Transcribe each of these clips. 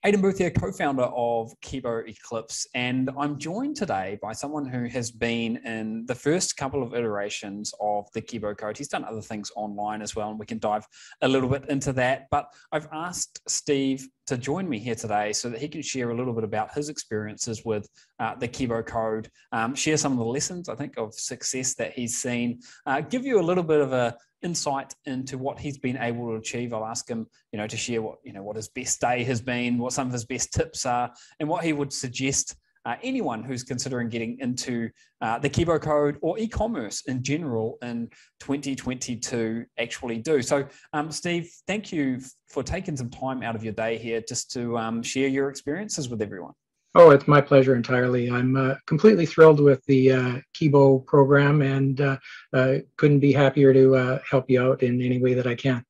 Aidan Booth here, co-founder of Kibo Eclipse, and I'm joined today by someone who has been in the first couple of iterations of the Kibo code. He's done other things online as well, and we can dive a little bit into that. But I've asked Steve to join me here today so that he can share a little bit about his experiences with the Kibo code, share some of the lessons, I think, of success that he's seen, give you a little bit of a insight into what he's been able to achieve. I'll ask him, to share what his best day has been, what some of his best tips are, and what he would suggest anyone who's considering getting into the Kibo code or e-commerce in general in 2022 actually do. So, Steve, thank you for taking some time out of your day here just to share your experiences with everyone. Oh, it's my pleasure entirely. I'm completely thrilled with the Kibo program and couldn't be happier to help you out in any way that I can.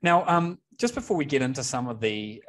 Now, just before we get into some of the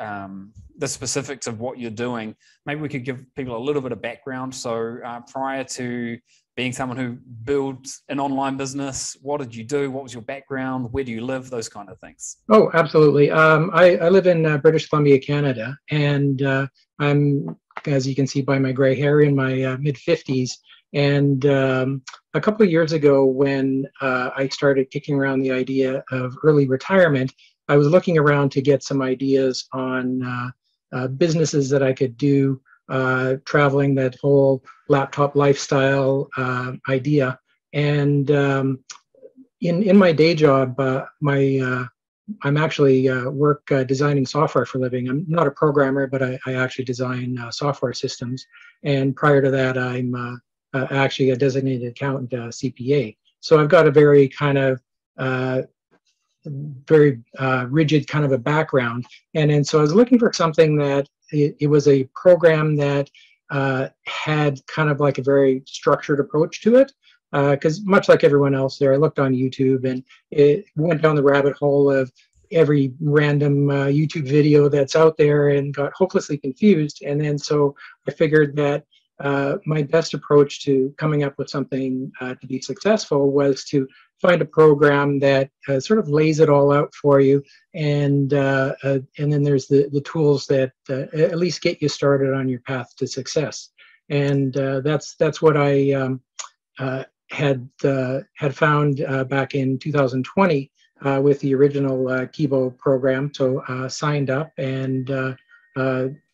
specifics of what you're doing, maybe we could give people a little bit of background. So prior to being someone who builds an online business, what did you do? What was your background? Where do you live? Those kind of things. Oh, absolutely. I live in British Columbia, Canada, and I'm, as you can see by my gray hair, in my mid-50s. And a couple of years ago, when I started kicking around the idea of early retirement, I was looking around to get some ideas on businesses that I could do, traveling, that whole laptop lifestyle idea. And in my day job, I'm actually work designing software for a living. I'm not a programmer, but I actually design software systems. And prior to that, I'm actually a designated accountant, CPA. So I've got a very kind of very rigid kind of a background. And so I was looking for something that it was a program that had kind of like a very structured approach to it. Because much like everyone else there, I looked on YouTube and it went down the rabbit hole of every random YouTube video that's out there and got hopelessly confused. And then so I figured that my best approach to coming up with something to be successful was to find a program that sort of lays it all out for you, and then there's the tools that at least get you started on your path to success. And that's what I had found back in 2020 with the original Kibo program. So signed up and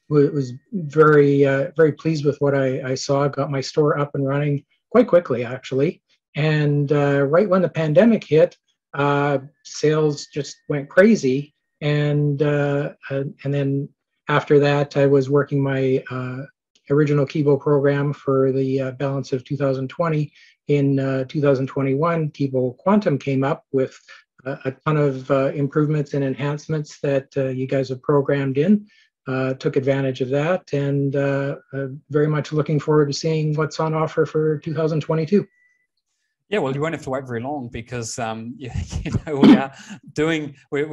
was very pleased with what I saw. Got my store up and running quite quickly, actually. And right when the pandemic hit, sales just went crazy. And then after that, I was working my original Kibo program for the balance of 2020. In 2021, Kibo Quantum came up with a ton of improvements and enhancements that you guys have programmed in. Took advantage of that, and very much looking forward to seeing what's on offer for 2022. Yeah, well, you won't have to wait very long because we're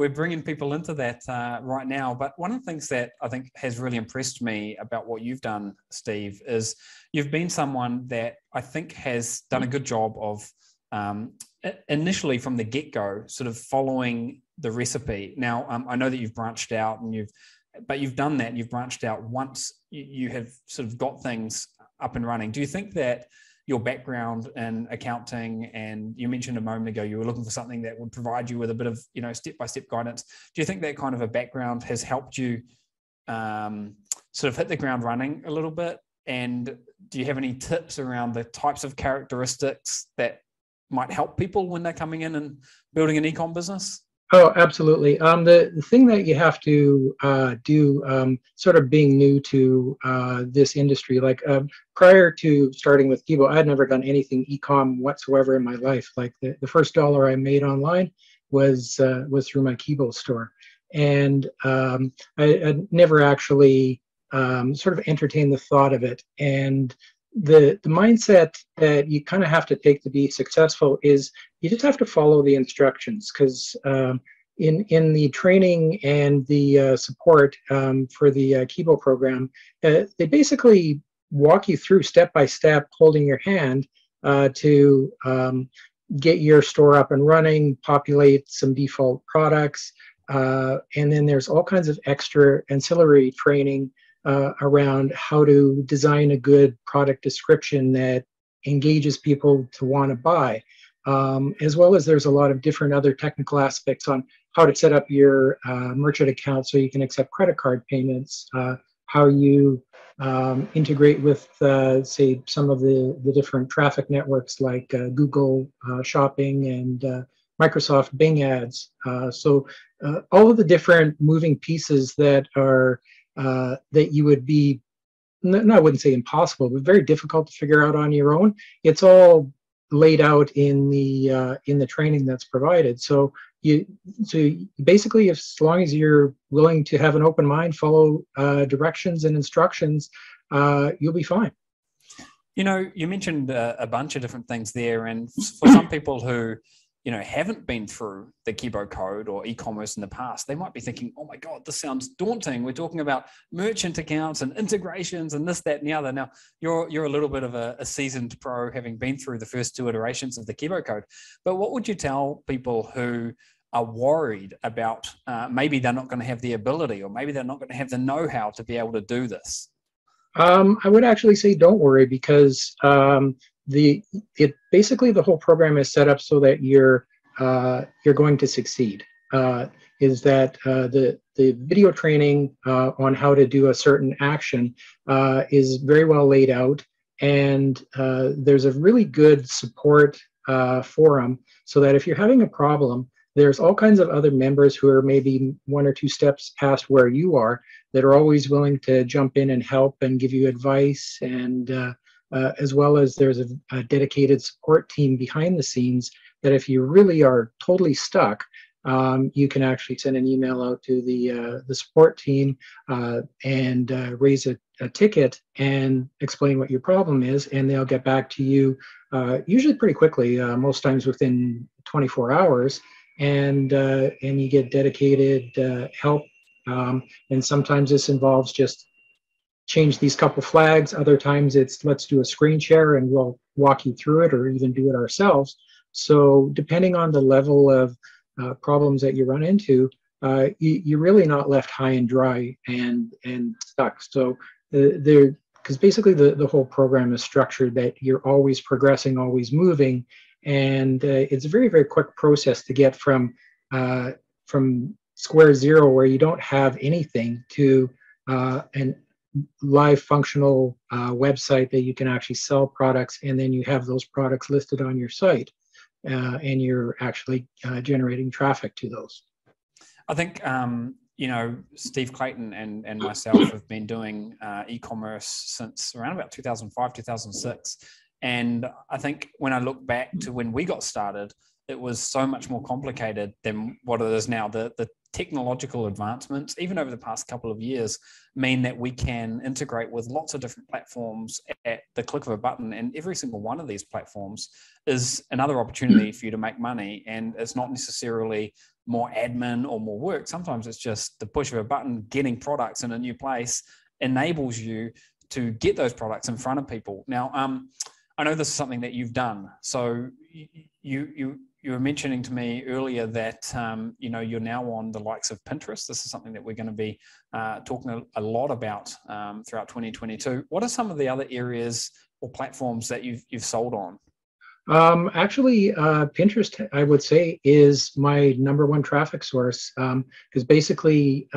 bringing people into that right now. But one of the things that I think has really impressed me about what you've done, Steve, is you've been someone that I think has done a good job of initially from the get-go, sort of following the recipe. Now, I know that you've branched out and you've done that. You've branched out once you have sort of got things up and running. Do you think that your background in accounting, and you mentioned a moment ago you were looking for something that would provide you with a bit of step-by-step guidance, do you think that kind of a background has helped you sort of hit the ground running a little bit? And do you have any tips around the types of characteristics that might help people when they're coming in and building an e-com business? Oh, absolutely. The thing that you have to do, sort of being new to this industry, like prior to starting with Kibo, I had never done anything e-com whatsoever in my life. Like the first dollar I made online was through my Kibo store, and I never actually sort of entertained the thought of it. And the mindset that you kind of have to take to be successful is you just have to follow the instructions, because in the training and the support for the Kibo program, they basically walk you through step by step, holding your hand to get your store up and running, populate some default products, And then there's all kinds of extra ancillary training around how to design a good product description that engages people to want to buy. As well as there's a lot of different other technical aspects on how to set up your merchant account so you can accept credit card payments, how you integrate with, say, some of the different traffic networks like Google Shopping and Microsoft Bing ads. So all of the different moving pieces that are that you would be, no, I wouldn't say impossible, but very difficult to figure out on your own. It's all laid out in the training that's provided. So basically, as long as you're willing to have an open mind, follow directions and instructions, you'll be fine. You know, you mentioned a bunch of different things there, and for some people who, you know, haven't been through the Kibo code or e-commerce in the past, they might be thinking, oh my God, this sounds daunting. We're talking about merchant accounts and integrations and this, that, and the other. Now, you're a little bit of a seasoned pro, having been through the first 2 iterations of the Kibo code. But what would you tell people who are worried about maybe they're not going to have the ability, or maybe they're not going to have the know-how to be able to do this? I would actually say don't worry, because basically the whole program is set up so that you're going to succeed. Is that the video training on how to do a certain action is very well laid out, and there's a really good support forum, so that if you're having a problem, there's all kinds of other members who are maybe 1 or 2 steps past where you are, that are always willing to jump in and help and give you advice. And as well as there's a dedicated support team behind the scenes that if you really are totally stuck, you can actually send an email out to the support team and raise a ticket and explain what your problem is, and they'll get back to you usually pretty quickly, most times within 24 hours, and you get dedicated help. And sometimes this involves just change these couple flags. Other times it's let's do a screen share and we'll walk you through it, or even do it ourselves. So depending on the level of problems that you run into, you're really not left high and dry and stuck. So because basically the whole program is structured that you're always progressing, always moving, and it's a very, very quick process to get from square zero, where you don't have anything, to an live functional website that you can actually sell products, and then you have those products listed on your site, and you're actually generating traffic to those. I think you know, Steve Clayton and myself have been doing e-commerce since around about 2005, 2006. And I think when I look back to when we got started, it was so much more complicated than what it is now. The technological advancements, even over the past couple of years, mean that we can integrate with lots of different platforms at the click of a button. And every single one of these platforms is another opportunity for you to make money. And it's not necessarily more admin or more work. Sometimes it's just the push of a button, getting products in a new place enables you to get those products in front of people. Now, I know this is something that you've done. So you were mentioning to me earlier that you know, you're now on the likes of Pinterest. This is something that we're going to be talking a lot about throughout 2022. What are some of the other areas or platforms that you've sold on? Actually, Pinterest, I would say, is my #1 traffic source, because basically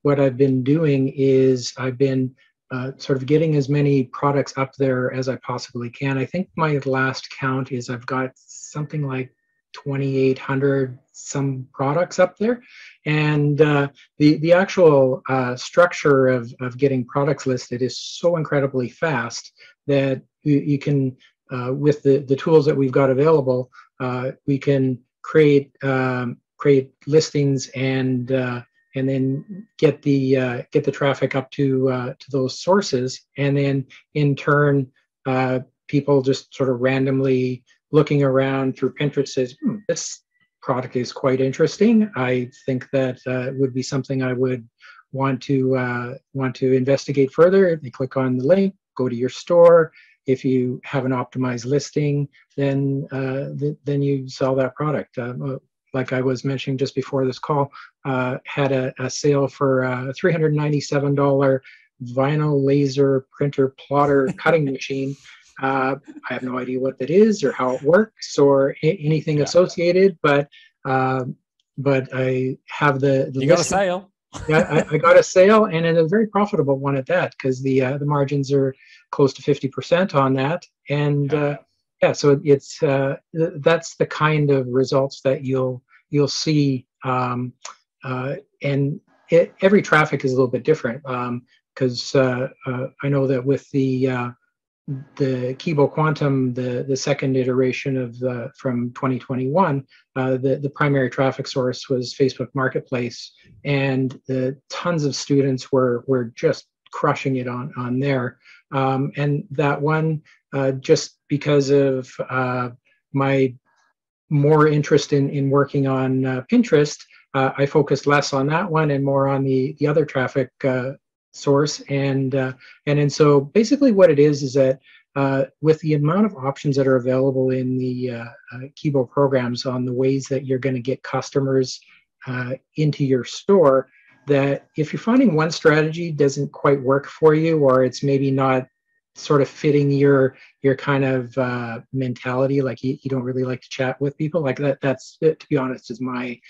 what I've been doing is I've been sort of getting as many products up there as I possibly can. I think my last count is I've got something like 2,800 some products up there, and the actual structure of getting products listed is so incredibly fast that you can, with the tools that we've got available, we can create listings and then get the traffic up to those sources, and then in turn people just sort of randomly looking around through Pinterest says, this product is quite interesting. I think that would be something I would want to investigate further. They click on the link, go to your store. If you have an optimized listing, then you sell that product. like I was mentioning just before this call, had a sale for a $397 vinyl laser printer plotter cutting machine. I have no idea what that is or how it works or anything associated, but I have the you got a sale. Yeah, I got a sale, and a very profitable one at that, because the margins are close to 50% on that, and so it's that's the kind of results that you'll see, and every traffic is a little bit different, because I know that with the Kibo Quantum, the second iteration of from 2021, the primary traffic source was Facebook Marketplace, and the tons of students were just crushing it on there. And that one, just because of my more interest in working on Pinterest, I focused less on that one and more on the other traffic source, and so basically what it is that with the amount of options that are available in the Kibo programs on the ways that you're going to get customers into your store, that if you're finding one strategy doesn't quite work for you, or it's maybe not sort of fitting your kind of mentality, like you don't really like to chat with people like that, that's, to be honest, is my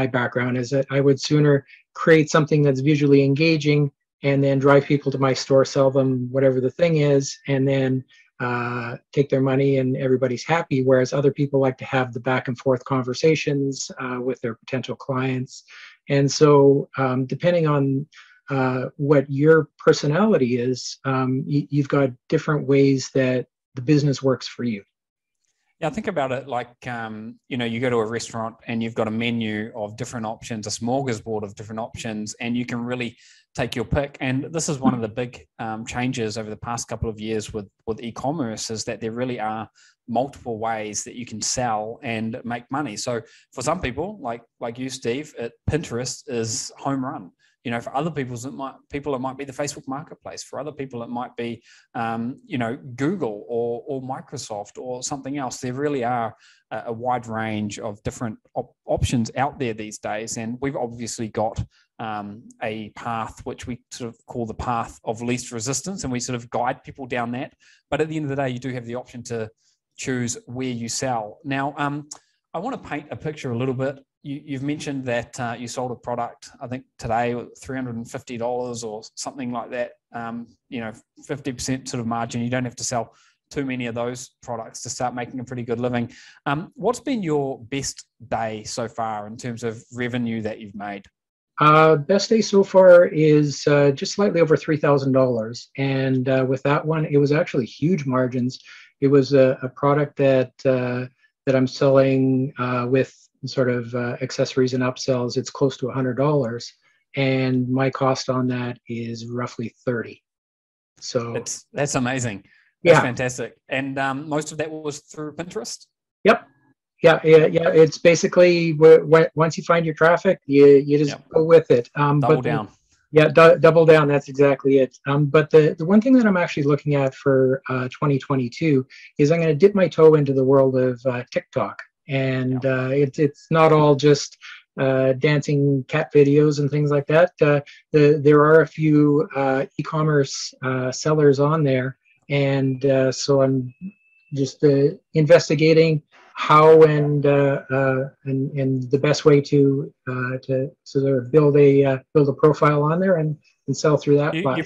background, is that I would sooner create something that's visually engaging and then drive people to my store, sell them whatever the thing is, and then take their money and everybody's happy. Whereas other people like to have the back and forth conversations with their potential clients. And so depending on what your personality is, you've got different ways that the business works for you. Yeah, I think about it like, you go to a restaurant and you've got a menu of different options, a smorgasbord of different options, and you can really take your pick. And this is one of the big changes over the past couple of years with e-commerce, is that there really are multiple ways that you can sell and make money. So for some people, like you, Steve, Pinterest is home run. For other people, it might be the Facebook Marketplace. For other people, it might be, Google or Microsoft or something else. There really are a wide range of different options out there these days. And we've obviously got a path which we sort of call the path of least resistance, and we sort of guide people down that. But at the end of the day, you do have the option to choose where you sell. Now, I want to paint a picture a little bit. You've mentioned that you sold a product, I think today, $350 or something like that. 50% sort of margin. You don't have to sell too many of those products to start making a pretty good living. What's been your best day so far in terms of revenue that you've made? Best day so far is just slightly over $3,000. And with that one, it was actually huge margins. It was a product that I'm selling with sort of accessories and upsells. It's close to $100, and my cost on that is roughly $30. So that's amazing. That's fantastic. And most of that was through Pinterest? Yep. Yeah. It's basically once you find your traffic, you just go with it. Double down. Double down. That's exactly it. But the one thing that I'm actually looking at for 2022 is I'm going to dip my toe into the world of TikTok. And it's not all just dancing cat videos and things like that. There are a few e-commerce sellers on there, and so I'm just investigating how and the best way to sort of build a profile on there and sell through that platform.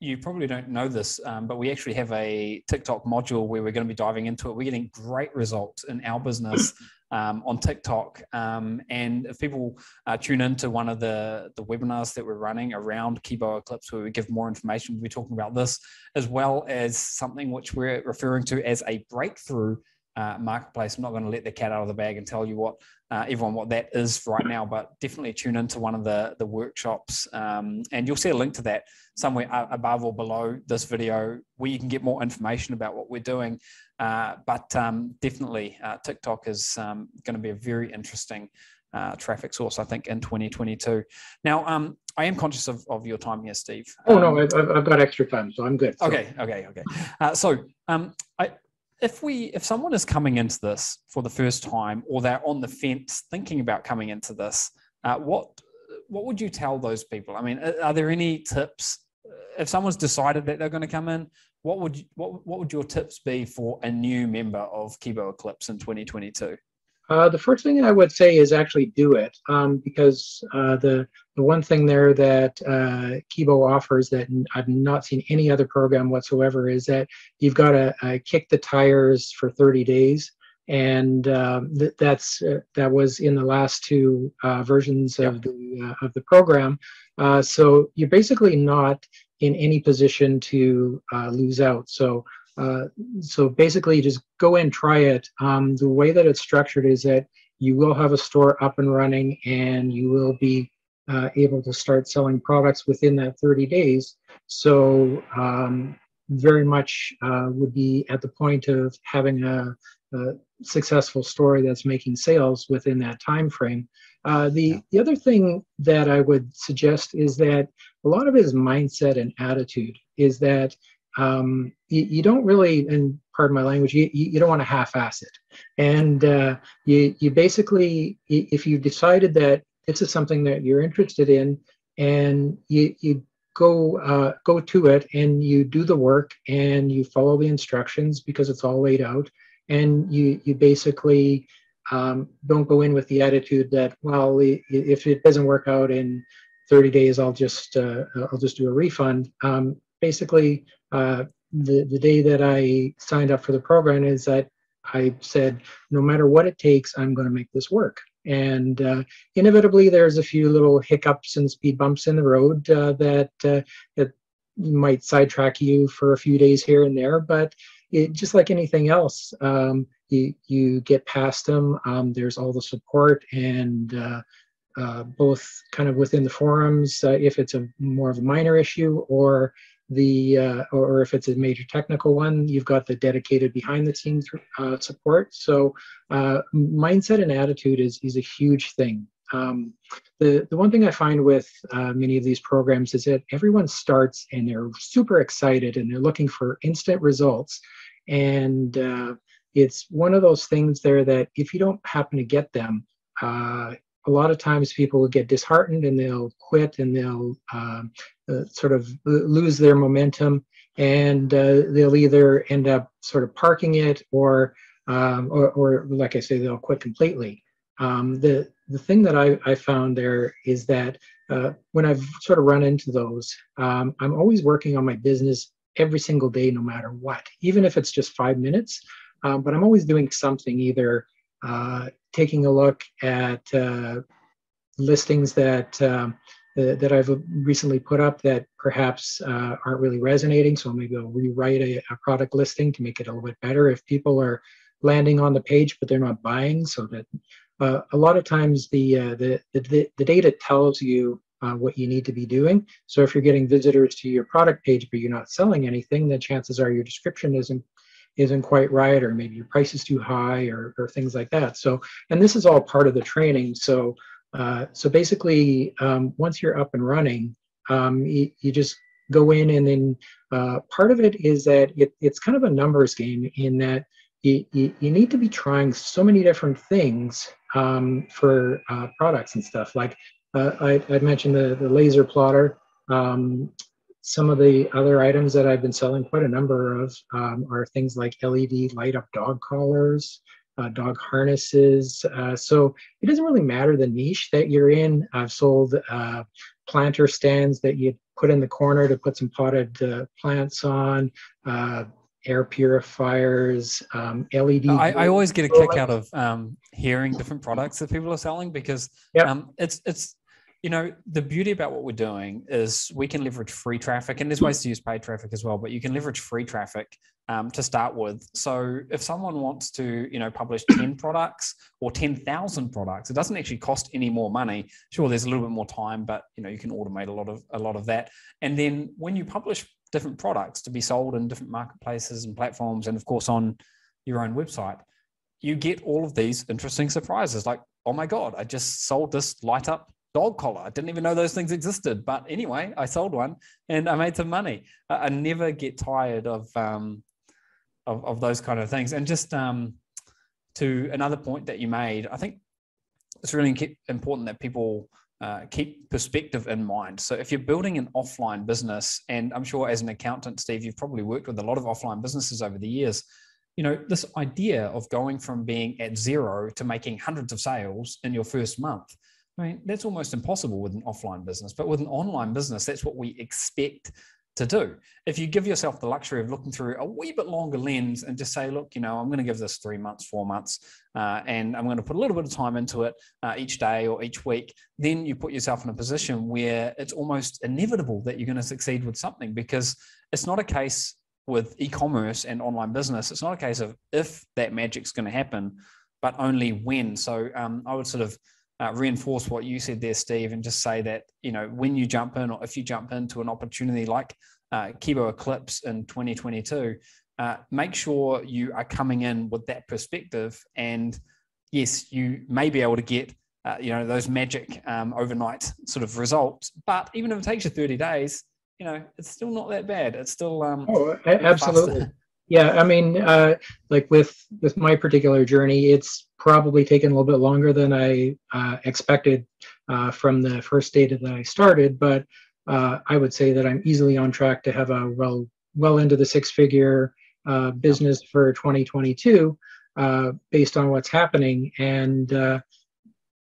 You probably don't know this, but we actually have a TikTok module where we're going to be diving into it. We're getting great results in our business on TikTok. And if people tune into one of the webinars that we're running around Kibo Eclipse, where we give more information, we'll be talking about this, as well as something which we're referring to as a breakthrough marketplace. I'm not going to let the cat out of the bag and tell you everyone what that is right now, but definitely tune into one of the workshops, and you'll see a link to that somewhere above or below this video, where you can get more information about what we're doing. But definitely TikTok is going to be a very interesting traffic source, I think, in 2022. Now, I am conscious of your time here, Steve. Oh no, I've got extra time, so I'm good. So. Okay. So if someone is coming into this for the first time, or they're on the fence thinking about coming into this, what would you tell those people? I mean, are there any tips if someone's decided that they're going to come in? What would your tips be for a new member of Kibo Eclipse in 2022? The first thing I would say is actually do it, because the one thing there that Kibo offers that I've not seen any other program whatsoever is that you've got to kick the tires for 30 days. And that was in the last two versions of the program. So you're basically not in any position to lose out. So basically, just go and try it. The way that it's structured is that you will have a store up and running, and you will be able to start selling products within that 30 days. So very much would be at the point of having a successful store that's making sales within that time frame. The other thing that I would suggest is that a lot of it is mindset and attitude. Is that you don't really, and pardon my language, you don't want to half-ass it. And you basically, if you decided that this is something that you're interested in, and you go to it, and you do the work, and you follow the instructions because it's all laid out, and you basically don't go in with the attitude that, well, if it doesn't work out in 30 days, I'll just do a refund. Basically, the day that I signed up for the program is that I said, no matter what it takes, I'm going to make this work. And inevitably, there's a few little hiccups and speed bumps in the road that might sidetrack you for a few days here and there. But just like anything else, you get past them. There's all the support, and both kind of within the forums, if it's a more of a minor issue, or if it's a major technical one, you've got the dedicated behind the scenes support. So mindset and attitude is a huge thing. The one thing I find with many of these programs is that everyone starts and they're super excited and they're looking for instant results. And it's one of those things there that if you don't happen to get them, a lot of times people will get disheartened and they'll quit, and they'll sort of lose their momentum, and they'll either end up sort of parking it, or like I say, they'll quit completely. The thing that I found there is that when I've sort of run into those, I'm always working on my business every single day, no matter what, even if it's just 5 minutes. But I'm always doing something, either taking a look at listings that I've recently put up that perhaps aren't really resonating. So maybe I'll rewrite a product listing to make it a little bit better if people are landing on the page but they're not buying. So that a lot of times the data tells you what you need to be doing. So if you're getting visitors to your product page but you're not selling anything, then chances are your description isn't quite right, or maybe your price is too high, or things like that. So, and this is all part of the training. So basically, once you're up and running, you just go in, and then part of it is that it's kind of a numbers game, in that you need to be trying so many different things for products and stuff. Like I mentioned the laser plotter. Some of the other items that I've been selling quite a number of are things like LED light up dog collars, dog harnesses. So it doesn't really matter the niche that you're in. I've sold planter stands that you put in the corner to put some potted plants on, air purifiers, LED. I always get a kick out of hearing different products that people are selling, because it's the beauty about what we're doing is we can leverage free traffic, and there's ways to use paid traffic as well, but you can leverage free traffic to start with. So if someone wants to, publish 10 products or 10,000 products, it doesn't actually cost any more money. Sure, there's a little bit more time, but you can automate a lot of that. And then when you publish different products to be sold in different marketplaces and platforms, and of course on your own website, you get all of these interesting surprises. Like, oh my God, I just sold this light up dog collar. I didn't even know those things existed. But anyway, I sold one and I made some money. I never get tired of of those kind of things. And just to another point that you made, I think it's really important that people keep perspective in mind. So if you're building an offline business, and I'm sure as an accountant, Steve, you've probably worked with a lot of offline businesses over the years, this idea of going from being at zero to making hundreds of sales in your first month, I mean, that's almost impossible with an offline business. But with an online business, that's what we expect to do. If you give yourself the luxury of looking through a wee bit longer lens and just say, look, I'm going to give this 3 months, 4 months, and I'm going to put a little bit of time into it each day or each week, then you put yourself in a position where it's almost inevitable that you're going to succeed with something, because it's not a case with e-commerce and online business. It's not a case of if that magic's going to happen, but only when. So I would sort of reinforce what you said there, Steve, and just say that, when you jump in, or if you jump into an opportunity like Kibo Eclipse in 2022, make sure you are coming in with that perspective. And yes, you may be able to get, those magic overnight sort of results, but even if it takes you 30 days, it's still not that bad. It's still absolutely. faster. Yeah, I mean, like with my particular journey, it's probably taken a little bit longer than I expected from the first data that I started, but I would say that I'm easily on track to have a well into the six-figure business for 2022 based on what's happening. And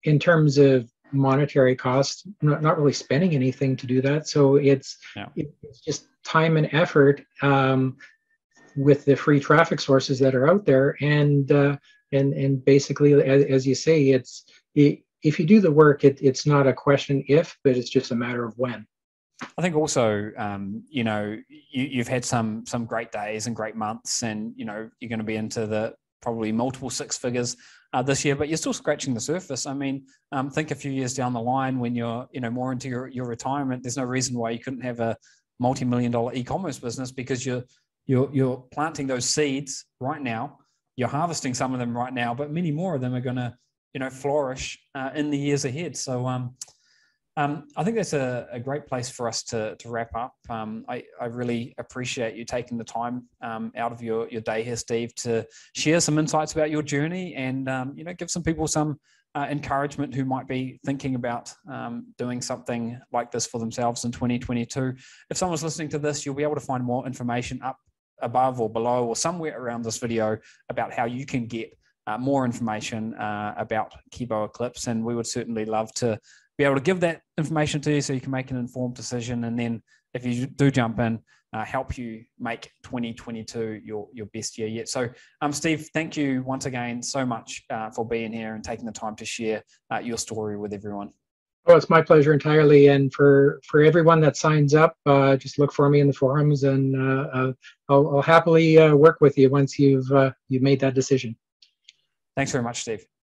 in terms of monetary costs, not really spending anything to do that. So it's just time and effort with the free traffic sources that are out there, and basically, as you say, if you do the work, it's not a question if, but it's just a matter of when. I think also, you've had some great days and great months, and you're going to be into the probably multiple six figures this year, but you're still scratching the surface. I mean, think a few years down the line when you're more into your retirement. There's no reason why you couldn't have a multi-million-dollar e-commerce business, because you're planting those seeds right now. You're harvesting some of them right now, but many more of them are going to, flourish in the years ahead. So I think that's a great place for us to wrap up. I really appreciate you taking the time out of your day here, Steve, to share some insights about your journey and, give some people some encouragement who might be thinking about doing something like this for themselves in 2022. If someone's listening to this, you'll be able to find more information up above or below or somewhere around this video about how you can get more information about Kibo Eclipse. And we would certainly love to be able to give that information to you so you can make an informed decision. And then if you do jump in, help you make 2022 your best year yet. So Steve, thank you once again so much for being here and taking the time to share your story with everyone. Oh, it's my pleasure entirely. And for everyone that signs up, just look for me in the forums, and I'll happily work with you once you've made that decision. Thanks very much, Steve.